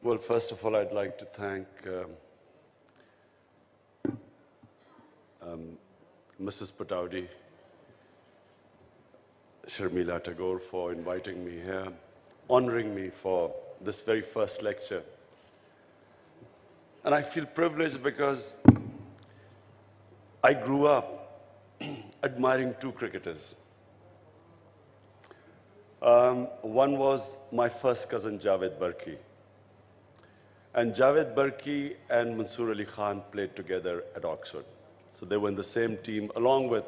Well, first of all, I'd like to thank Mrs. Patadui, Sharmila Tagore, for inviting me here, honoring me for this very first lecture. And I feel privileged because I grew up admiring two cricketers. One was my first cousin, Javed Barki. And Javed Barki and Mansoor Ali Khan played together at Oxford. So they were in the same team, along with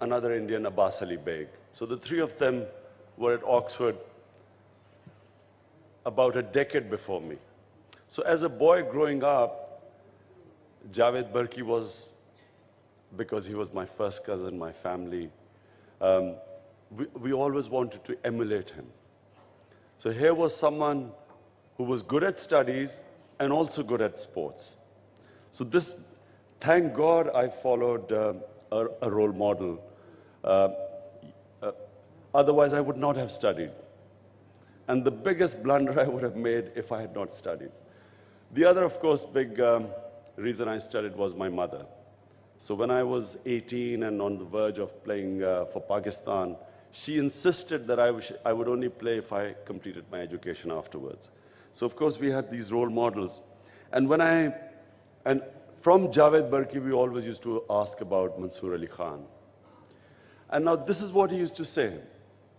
another Indian, Abbas Ali Beg. So the three of them were at Oxford about a decade before me. So as a boy growing up, Javed Barki was, because he was my first cousin, my family, we always wanted to emulate him. So here was someone who was good at studies and also good at sports. So this, thank God I followed a role model. Otherwise I would not have studied. And the biggest blunder I would have made if I had not studied. The other, of course, big reason I studied was my mother. So when I was 18 and on the verge of playing for Pakistan, she insisted that I would only play if I completed my education afterwards. So of course we had these role models. And from Javed Barki, we always used to ask about Mansoor Ali Khan. And now this is what he used to say.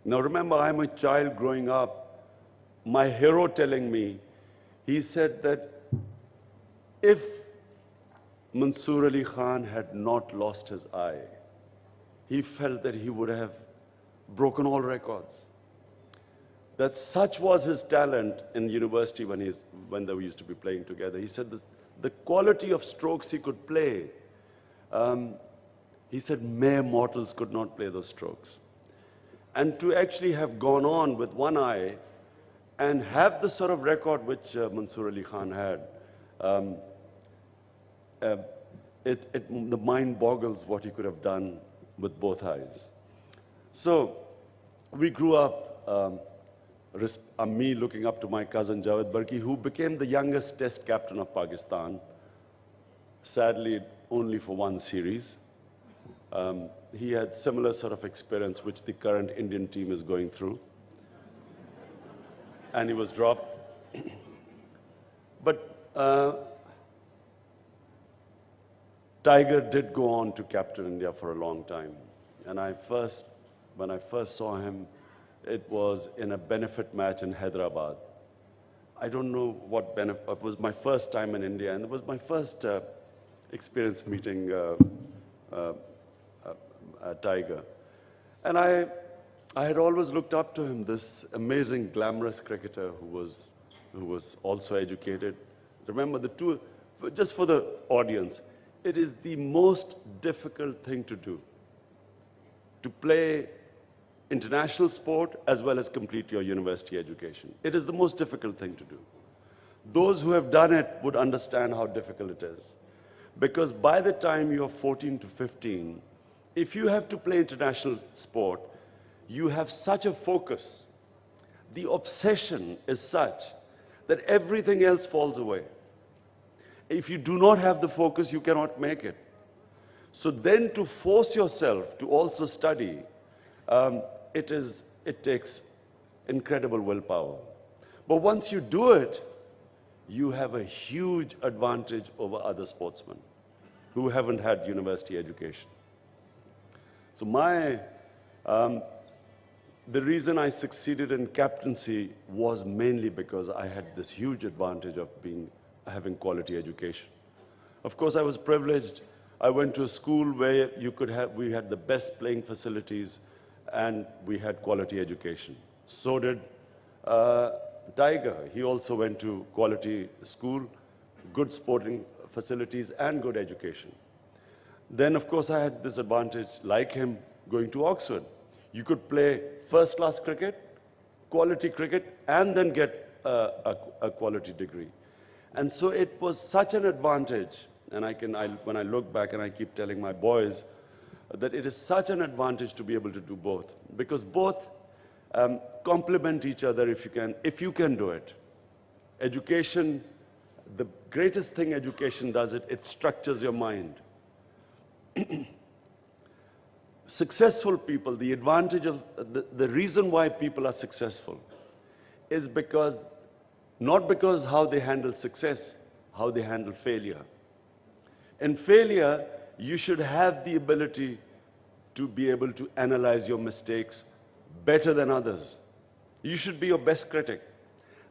Now remember, I'm a child growing up, my hero telling me, he said that if Mansoor Ali Khan had not lost his eye, he felt that he would have broken all records. That such was his talent in university when they used to be playing together. He said the quality of strokes he could play, he said mere mortals could not play those strokes. And to actually have gone on with one eye and have the sort of record which Mansoor Ali Khan had, the mind boggles what he could have done with both eyes. So we grew up, me looking up to my cousin Javed Barki, who became the youngest test captain of Pakistan, sadly only for one series. He had similar sort of experience which the current Indian team is going through. And he was dropped. But Tiger did go on to captain India for a long time. And when I first saw him, it was in a benefit match in Hyderabad. I don't know what benefit, it was my first time in India, and it was my first experience meeting Tiger. And I had always looked up to him, this amazing, glamorous cricketer who was also educated. Remember, just for the audience, it is the most difficult thing to do, to play international sport as well as complete your university education. It is the most difficult thing to do. Those who have done it would understand how difficult it is. Because by the time you're 14 to 15, if you have to play international sport, you have such a focus. The obsession is such that everything else falls away. If you do not have the focus, you cannot make it. So then to force yourself to also study, it takes incredible willpower. But once you do it, you have a huge advantage over other sportsmen who haven't had university education. So the reason I succeeded in captaincy was mainly because I had this huge advantage of having quality education. Of course, I was privileged. I went to a school where we had the best playing facilities and we had quality education. So did Tiger. He also went to quality school, good sporting facilities and good education. Then, of course, I had this advantage, like him, going to Oxford. You could play first-class cricket, quality cricket, and then get a quality degree. And so it was such an advantage, and when I look back and I keep telling my boys that it is such an advantage to be able to do both, because both complement each other if you can do it. Education, the greatest thing education does, it structures your mind. Successful people, the advantage of, the reason why people are successful is because, not because how they handle success, how they handle failure. In failure, you should have the ability to be able to analyze your mistakes better than others. You should be your best critic.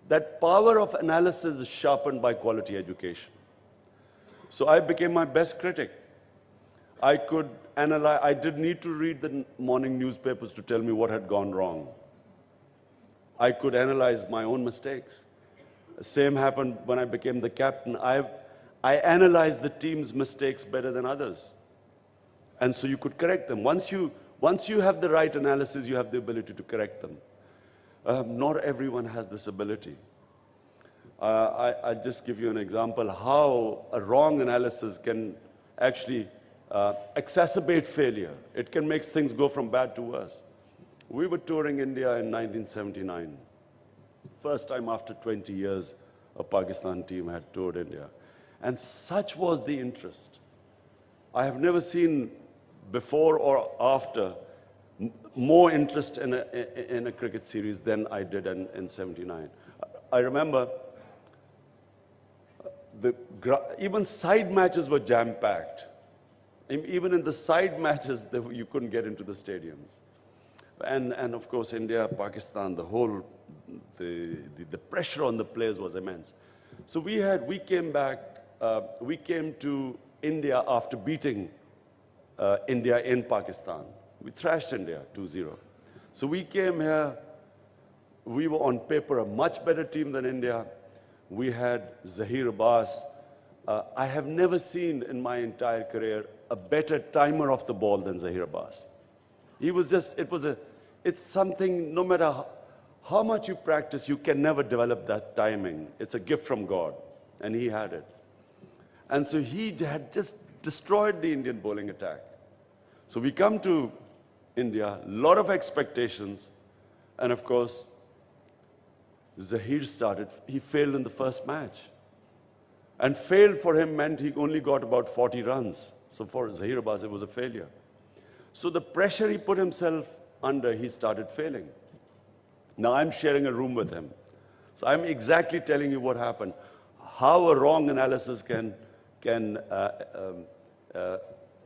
That power of analysis is sharpened by quality education. So I became my best critic. I could analyze, I didn't need to read the morning newspapers to tell me what had gone wrong. I could analyze my own mistakes. The same happened when I became the captain. I analyzed the team's mistakes better than others. And so you could correct them. Once you have the right analysis, you have the ability to correct them. Not everyone has this ability. I'll just give you an example how a wrong analysis can actually exacerbate failure. It can make things go from bad to worse. We were touring India in 1979. First time after 20 years, a Pakistan team had toured India. And such was the interest. I have never seen before or after more interest in a cricket series than I did in 79. I remember even side matches were jam-packed. Even in the side matches, you couldn't get into the stadiums. And of course, India, Pakistan, the pressure on the players was immense. So we came to India after beating India in Pakistan. We thrashed India 2-0. So we came here, we were on paper a much better team than India. We had Zaheer Abbas. I have never seen in my entire career a better timer of the ball than Zaheer Abbas. He was just, it's something, no matter how much you practice, you can never develop that timing. It's a gift from God, and he had it. And so he had just destroyed the Indian bowling attack. So we come to India, a lot of expectations, and of course, Zaheer started, he failed in the first match. And failed for him meant he only got about 40 runs. So for Zaheer Abbas, it was a failure. So the pressure he put himself under, he started failing. Now I'm sharing a room with him. So I'm exactly telling you what happened. How a wrong analysis can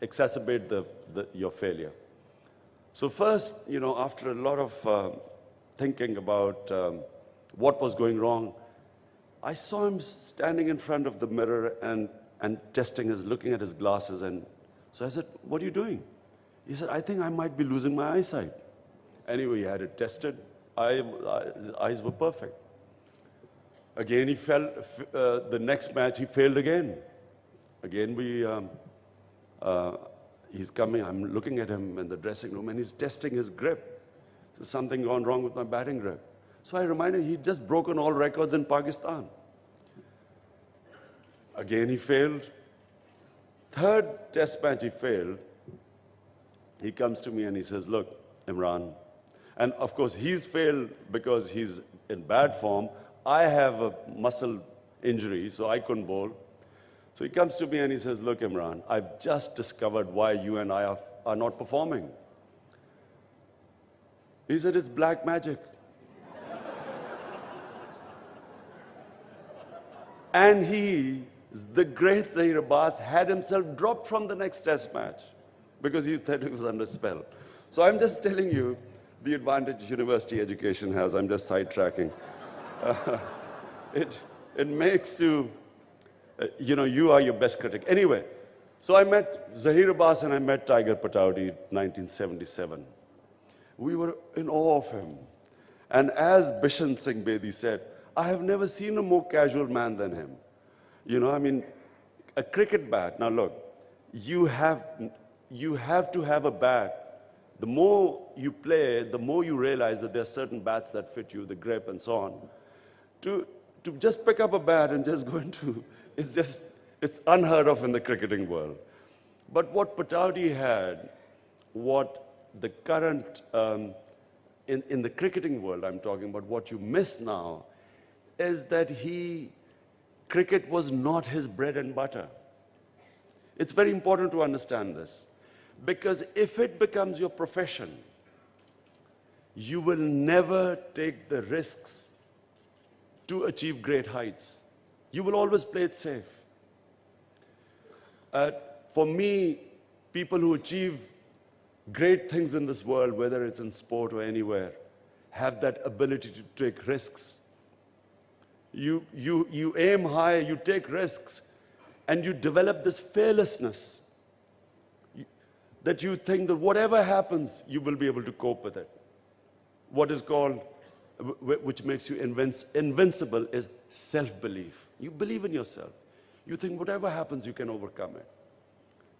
exacerbate your failure. So first, after a lot of thinking about what was going wrong, I saw him standing in front of the mirror and looking at his glasses. And so I said, "What are you doing?" He said, "I think I might be losing my eyesight." Anyway, he had it tested. His eyes were perfect. Again, he fell. The next match, he failed again. Again, he's coming. I'm looking at him in the dressing room, and he's testing his grip. There's something gone wrong with my batting grip. So I reminded him, he'd just broken all records in Pakistan. Again, he failed. Third test match, he failed. He comes to me and he says, "Look, Imran," and of course, he's failed because he's in bad form. I have a muscle injury, so I couldn't bowl. So he comes to me and he says, "Look, Imran, I've just discovered why you and I are not performing." He said, "It's black magic." And the great Zaheer Abbas, had himself dropped from the next test match because he thought he was under spell. So I'm just telling you the advantage university education has. I'm just sidetracking. It makes you, you are your best critic. Anyway, so I met Zaheer Abbas and I met Tiger Patadui in 1977. We were in awe of him. And as Bishan Singh Bedi said, I have never seen a more casual man than him. A cricket bat. Now look, you have to have a bat. The more you play, the more you realize that there are certain bats that fit you, the grip and so on. To just pick up a bat and just go into, it's unheard of in the cricketing world. But what Patadui had, what the current, in the cricketing world I'm talking about, what you miss now, is that cricket was not his bread and butter. It's very important to understand this, because if it becomes your profession, you will never take the risks to achieve great heights. You will always play it safe. For me, people who achieve great things in this world, whether it's in sport or anywhere, have that ability to take risks. You aim high, you take risks, and you develop this fearlessness that you think that whatever happens, you will be able to cope with it. What is called, which makes you invincible, is self-belief. You believe in yourself. You think whatever happens, you can overcome it.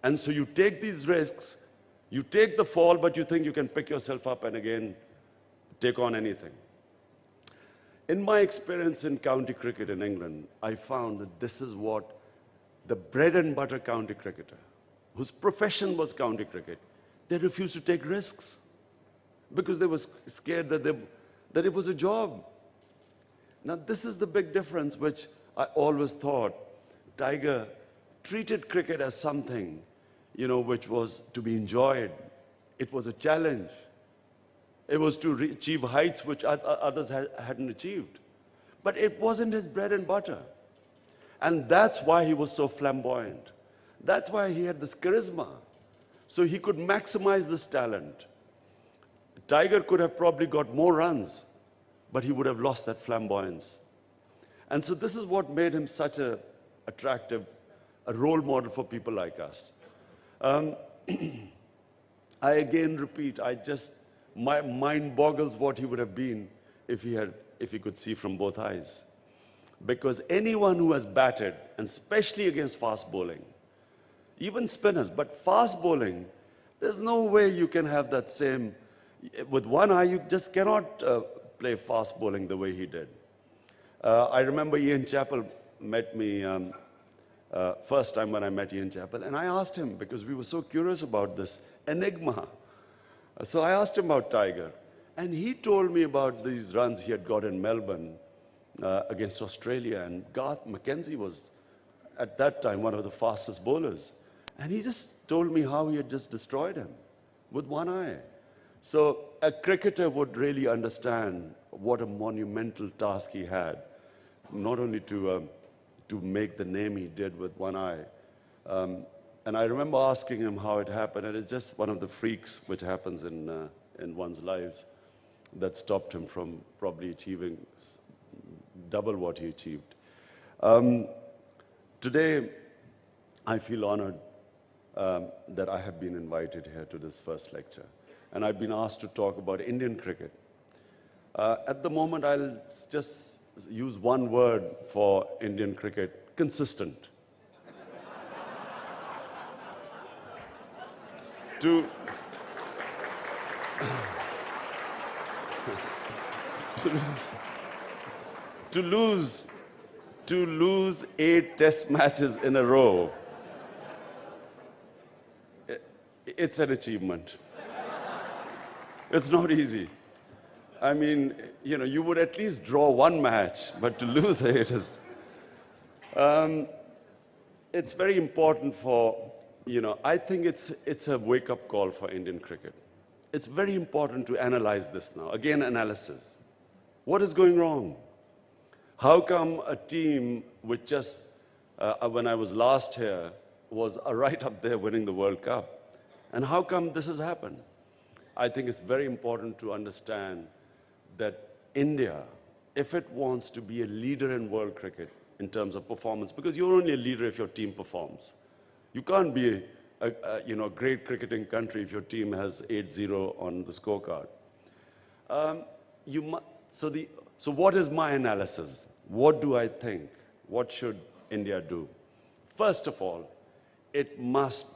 And so you take these risks, you take the fall, but you think you can pick yourself up and again take on anything. In my experience in county cricket in England, I found that this is what the bread and butter county cricketer, whose profession was county cricket, they refused to take risks because they were scared that it was a job. Now this is the big difference, which I always thought Tiger treated cricket as something, which was to be enjoyed. It was a challenge. It was to achieve heights which others hadn't achieved. But it wasn't his bread and butter. And that's why he was so flamboyant. That's why he had this charisma. So he could maximize this talent. Tiger could have probably got more runs, but he would have lost that flamboyance. And so this is what made him such a role model for people like us. I again repeat, my mind boggles what he would have been if he could see from both eyes. Because anyone who has batted, and especially against fast bowling, even spinners, but fast bowling, there's no way you can have that same, with one eye you just cannot play fast bowling the way he did. I remember Ian Chappell met me, first time when I met Ian Chappell, and I asked him, because we were so curious about this enigma. So I asked him about Tiger, and he told me about these runs he had got in Melbourne against Australia, and Garth Mackenzie was, at that time, one of the fastest bowlers. And he just told me how he had just destroyed him with one eye. So a cricketer would really understand what a monumental task he had, not only to make the name he did with one eye. And I remember asking him how it happened, and it's just one of the freaks which happens in one's lives that stopped him from probably achieving double what he achieved. Today, I feel honored that I have been invited here to this first lecture. And I've been asked to talk about Indian cricket. At the moment, I'll just use one word for Indian cricket: consistent. To lose 8 test matches in a row, it's an achievement. It's not easy. I mean, you would at least draw one match, but to lose 8 is... it's very important for, I think it's a wake-up call for Indian cricket. It's very important to analyze this now. Again, analysis. What is going wrong? How come a team which just, when I was last here, was right up there winning the World Cup? And how come this has happened? I think it's very important to understand that India, if it wants to be a leader in world cricket in terms of performance, because you're only a leader if your team performs. You can't be a great cricketing country if your team has 8-0 on the scorecard. So what is my analysis? What do I think? What should India do? First of all, it must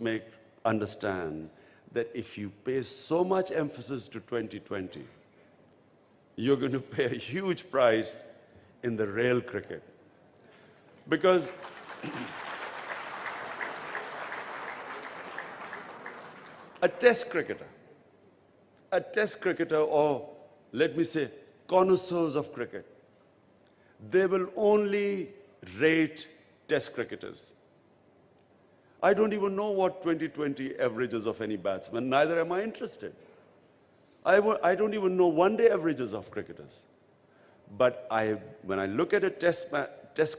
understand that if you pay so much emphasis to 2020, you're going to pay a huge price in the real cricket. Because a test cricketer, or let me say, connoisseurs of cricket, They will only rate test cricketers. I don't even know what 2020 averages of any batsman, neither am I interested. I don't even know one-day averages of cricketers. But when I look at a test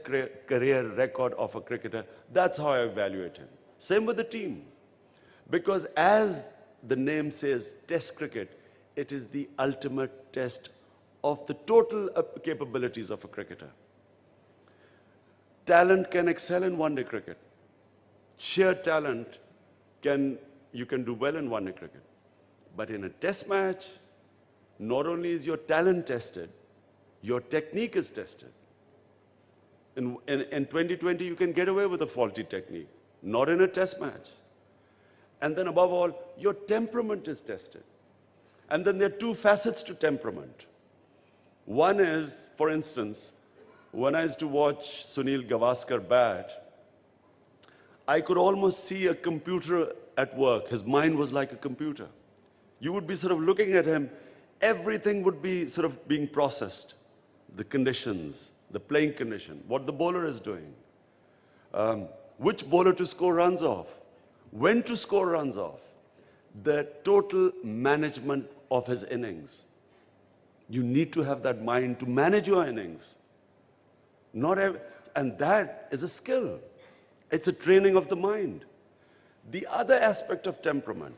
career record of a cricketer, that's how I evaluate him. Same with the team. Because as the name says, test cricket, it is the ultimate test of the total capabilities of a cricketer. Talent can excel in one-day cricket. Sheer talent you can do well in one-day cricket. But in a test match, not only is your talent tested, your technique is tested. In 2020, you can get away with a faulty technique, not in a test match. And then above all, your temperament is tested. And then there are two facets to temperament. One is, for instance, when I used to watch Sunil Gavaskar bat, I could almost see a computer at work. His mind was like a computer. You would be sort of looking at him, everything would be sort of being processed. The conditions, the playing condition, what the bowler is doing, which bowler to score runs off, when to score runs off, the total management of his innings. You need to have that mind to manage your innings. And that is a skill. It's a training of the mind. The other aspect of temperament,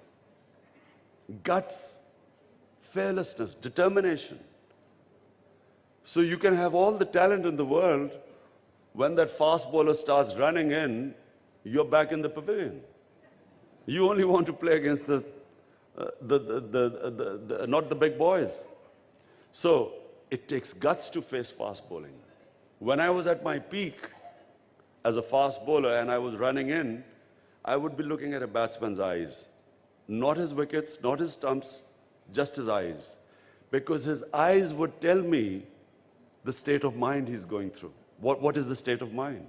guts, fearlessness, determination. So you can have all the talent in the world. When that fast bowler starts running in, you're back in the pavilion. You only want to play against not the big boys. So it takes guts to face fast bowling. When I was at my peak as a fast bowler and I was running in, I would be looking at a batsman's eyes. Not his wickets, not his stumps, just his eyes. Because his eyes would tell me the state of mind he's going through. What is the state of mind?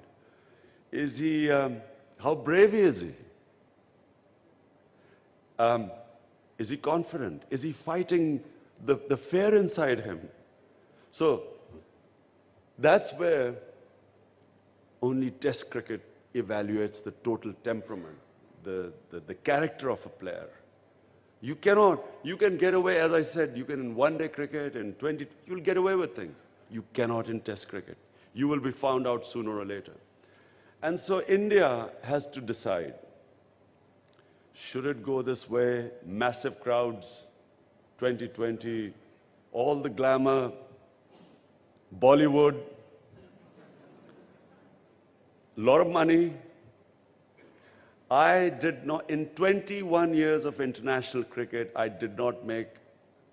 Is he, how brave is he? Is he confident? Is he fighting the fear inside him? So that's where only test cricket evaluates the total temperament, the character of a player. You can get away, as I said, you can in one-day cricket, in 20, you'll get away with things. You cannot in test cricket. You will be found out sooner or later. And so India has to decide, should it go this way, massive crowds, 2020, all the glamour, Bollywood, a lot of money. I did not, in 21 years of international cricket, I did not make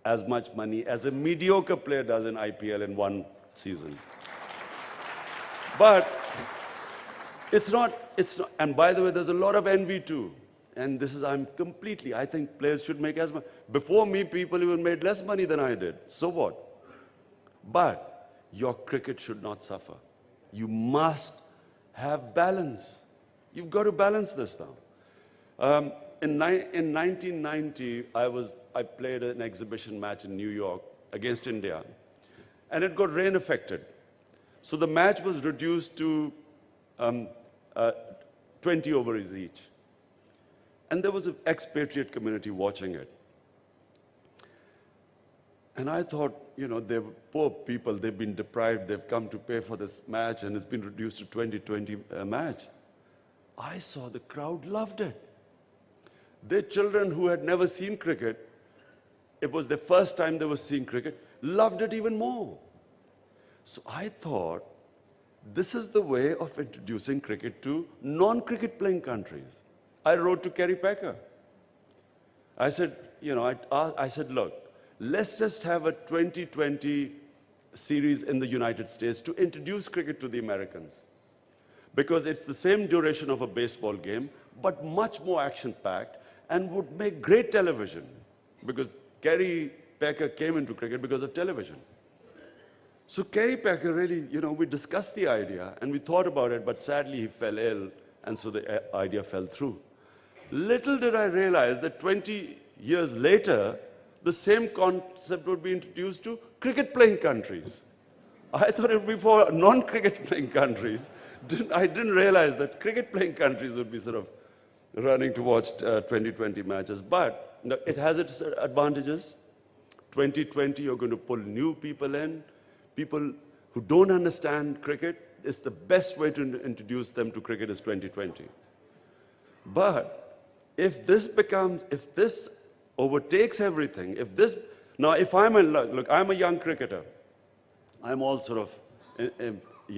as much money as a mediocre player does in IPL in one season. But it's not, and by the way, there's a lot of envy too. And this is, I think players should make as much. Before me, people even made less money than I did. So what? But your cricket should not suffer. You must have balance. You've got to balance this now. In 1990, I played an exhibition match in New York against India, and it got rain affected. So the match was reduced to 20 overs each. And there was an expatriate community watching it. And I thought, you know, they were poor people, they've been deprived, they've come to pay for this match, and it's been reduced to 20-20 match. I saw the crowd loved it. Their children who had never seen cricket, it was their first time they were seeing cricket, loved it even more. So I thought, this is the way of introducing cricket to non-cricket playing countries. I wrote to Kerry Packer. I said, you know, I said, look, let's just have a 2020 series in the United States to introduce cricket to the Americans. Because it's the same duration of a baseball game, but much more action-packed and would make great television. Because Kerry Packer came into cricket because of television. So Kerry Packer really, you know, we discussed the idea and we thought about it, but sadly he fell ill and so the idea fell through. Little did I realize that 20 years later, the same concept would be introduced to cricket-playing countries. I thought it would be for non-cricket playing countries. I didn't realize that cricket playing countries would be sort of running to watch 2020 matches. But it has its advantages. 2020, you're going to pull new people in, people who don't understand cricket. It's the best way to introduce them to cricket is 2020. But if this overtakes everything, if I'm a young cricketer, I'm all sort of,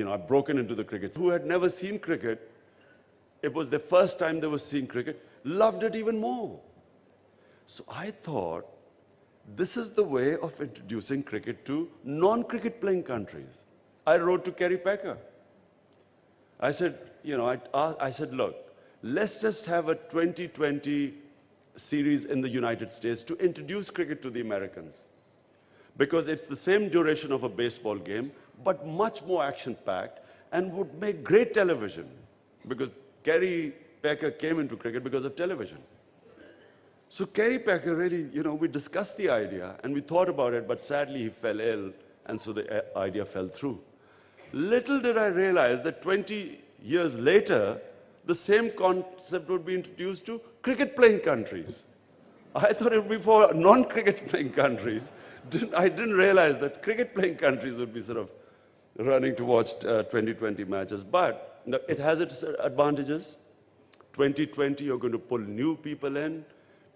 I've broken into the cricket. Who had never seen cricket, it was the first time they were seeing cricket, loved it even more. So I thought, this is the way of introducing cricket to non-cricket playing countries. I wrote to Kerry Packer. I said, I said, look, let's just have a 2020 series in the United States to introduce cricket to the Americans. Because it's the same duration of a baseball game, but much more action-packed and would make great television. Because Kerry Packer came into cricket because of television. So Kerry Packer really, we discussed the idea and we thought about it, but sadly he fell ill and so the idea fell through. Little did I realize that 20 years later, the same concept would be introduced to cricket playing countries. I thought it would be for non-cricket playing countries. I didn't realize that cricket playing countries would be sort of running to watch 2020 matches. But it has its advantages. 2020, you're going to pull new people in,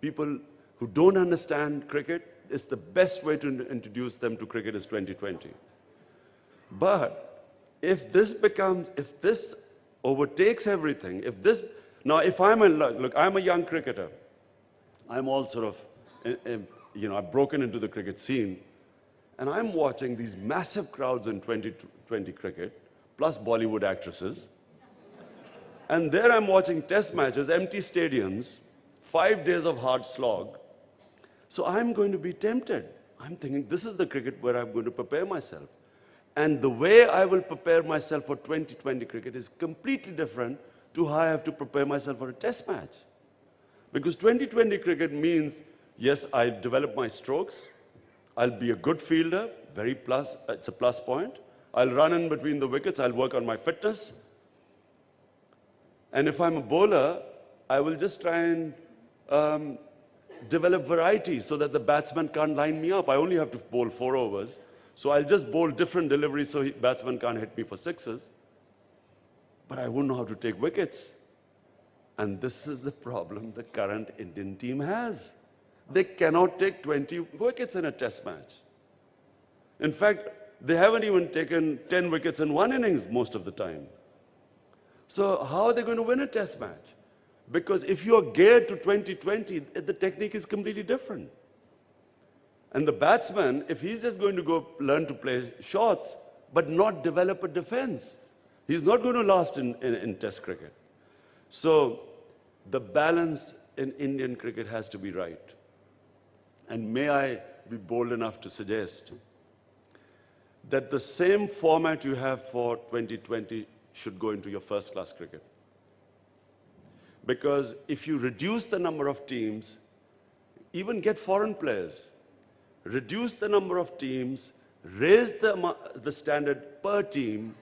people who don't understand cricket. It's the best way to introduce them to cricket is 2020. But if this overtakes everything, if I'm a young cricketer, I'm all sort of, I've broken into the cricket scene, and I'm watching these massive crowds in 2020 cricket, plus Bollywood actresses. And there I'm watching test matches, empty stadiums, 5 days of hard slog. So I'm going to be tempted. I'm thinking, this is the cricket where I'm going to prepare myself. And the way I will prepare myself for 2020 cricket is completely different to how I have to prepare myself for a test match. Because 2020 cricket means, yes, I'll develop my strokes, I'll be a good fielder, it's a plus point. I'll run in between the wickets, I'll work on my fitness. And if I'm a bowler, I will just try and develop variety so that the batsman can't line me up. I only have to bowl 4 overs. So I'll just bowl different deliveries so batsman can't hit me for sixes. But I won't know how to take wickets. And this is the problem the current Indian team has. They cannot take 20 wickets in a test match. In fact, they haven't even taken 10 wickets in one innings most of the time. So how are they going to win a test match? Because if you are geared to 2020, the technique is completely different. And the batsman, if he's just going to go learn to play shots, but not develop a defense, he's not going to last in test cricket. So the balance in Indian cricket has to be right. And may I be bold enough to suggest that the same format you have for 2020 should go into your first-class cricket. Because if you reduce the number of teams, even get foreign players, reduce the number of teams, raise the standard per team,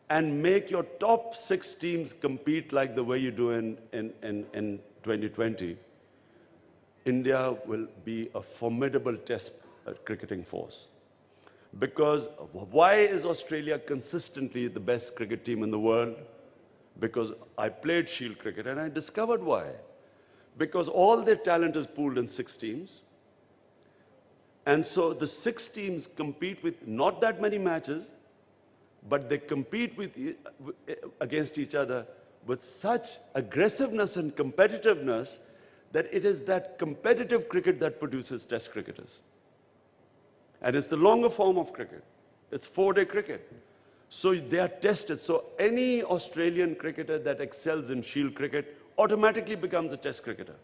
and make your top 6 teams compete like the way you do in 2020, India will be a formidable test cricketing force. Because why is Australia consistently the best cricket team in the world? Because I played Shield cricket and I discovered why. Because all their talent is pooled in 6 teams. And so the 6 teams compete with not that many matches, but they compete against each other with such aggressiveness and competitiveness that it is that competitive cricket that produces test cricketers. And it's the longer form of cricket. It's 4-day cricket. So they are tested. So any Australian cricketer that excels in Shield cricket automatically becomes a test cricketer.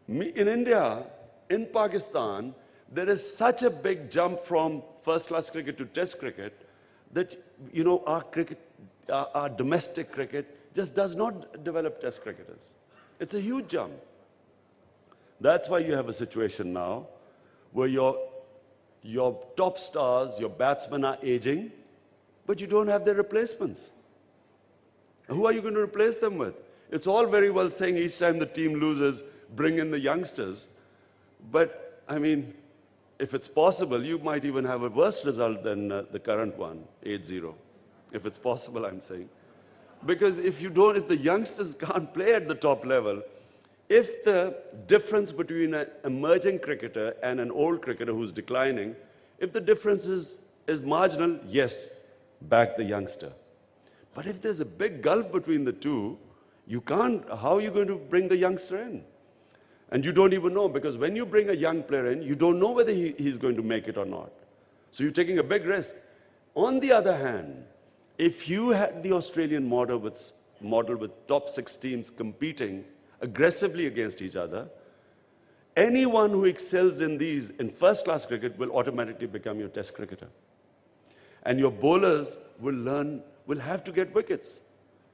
In India, in Pakistan, there is such a big jump from first-class cricket to test cricket that, our domestic cricket just does not develop test cricketers. It's a huge jump. That's why you have a situation now where your Your top stars, your batsmen are aging, but you don't have their replacements. Who are you going to replace them with? It's all very well saying each time the team loses, bring in the youngsters. But, I mean, if it's possible, you might even have a worse result than the current one, 8-0. If it's possible, I'm saying. Because if the youngsters can't play at the top level, if the difference between an emerging cricketer and an old cricketer who's declining, if the difference is marginal, yes, back the youngster. But if there's a big gulf between the two, how are you going to bring the youngster in? And you don't even know, because when you bring a young player in, you don't know whether he's going to make it or not. So you're taking a big risk. On the other hand, if you had the Australian model with top 6 teams competing aggressively against each other, anyone who excels in first-class cricket will automatically become your test cricketer. And your bowlers will have to get wickets.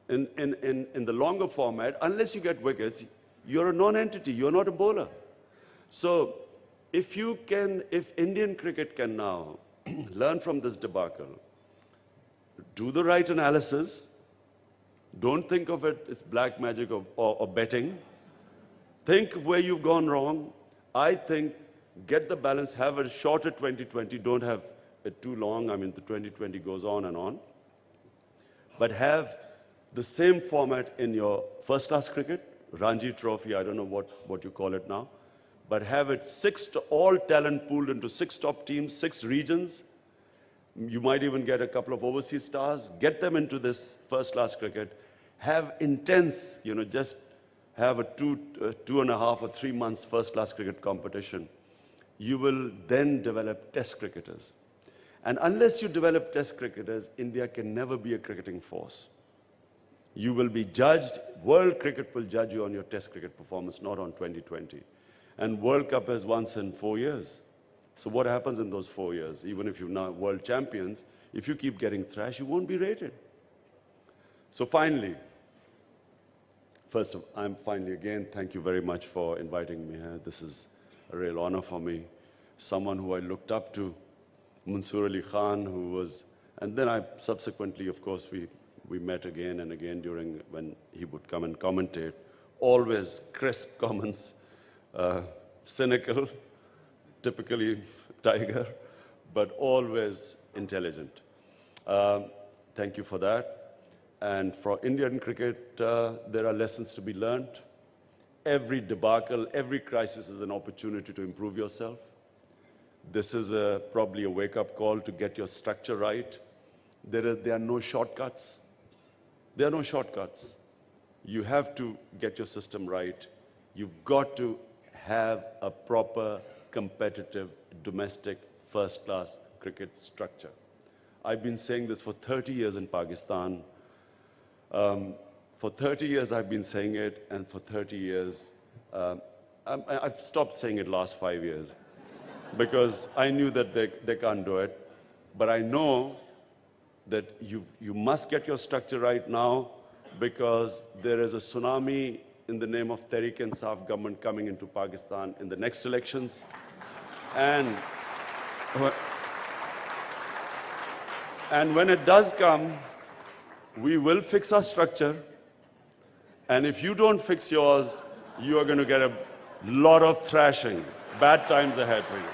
In the longer format, unless you get wickets, you're a non-entity, you're not a bowler. So if Indian cricket can now learn from this debacle, do the right analysis, don't think of it as black magic or betting, think where you've gone wrong. I think get the balance, have a shorter 2020, don't have it too long. I mean, the 2020 goes on and on. But have the same format in your first-class cricket, Ranji Trophy, I don't know what you call it now, but have it all talent pooled into 6 top teams, 6 regions. You might even get a couple of overseas stars, get them into this first-class cricket, have intense, just have a 2.5 or 3 months first-class cricket competition. You will then develop test cricketers. And unless you develop test cricketers, India can never be a cricketing force. You will be judged, world cricket will judge you on your test cricket performance, not on 2020. And World Cup is once in 4 years. So what happens in those 4 years? Even if you're now world champions, if you keep getting thrashed, you won't be rated. So finally, again, thank you very much for inviting me here. This is a real honor for me. Someone who I looked up to, Mansoor Ali Khan, and then subsequently, of course, we met again and again when he would come and commentate. Always crisp comments, cynical, typically Tiger, but always intelligent. Thank you for that. And for Indian cricket, there are lessons to be learned. Every debacle, every crisis is an opportunity to improve yourself. This is probably a wake-up call to get your structure right. There are no shortcuts. There are no shortcuts. You have to get your system right. You've got to have a proper, competitive, domestic, first-class cricket structure. I've been saying this for 30 years in Pakistan. For 30 years I've been saying it, and for 30 years, I've stopped saying it last 5 years because I knew that they can't do it. But I know that you must get your structure right now, because there is a tsunami in the name of Tehreek-e-Insaf government coming into Pakistan in the next elections. And when it does come, we will fix our structure. And if you don't fix yours, you are going to get a lot of thrashing. Bad times ahead for you.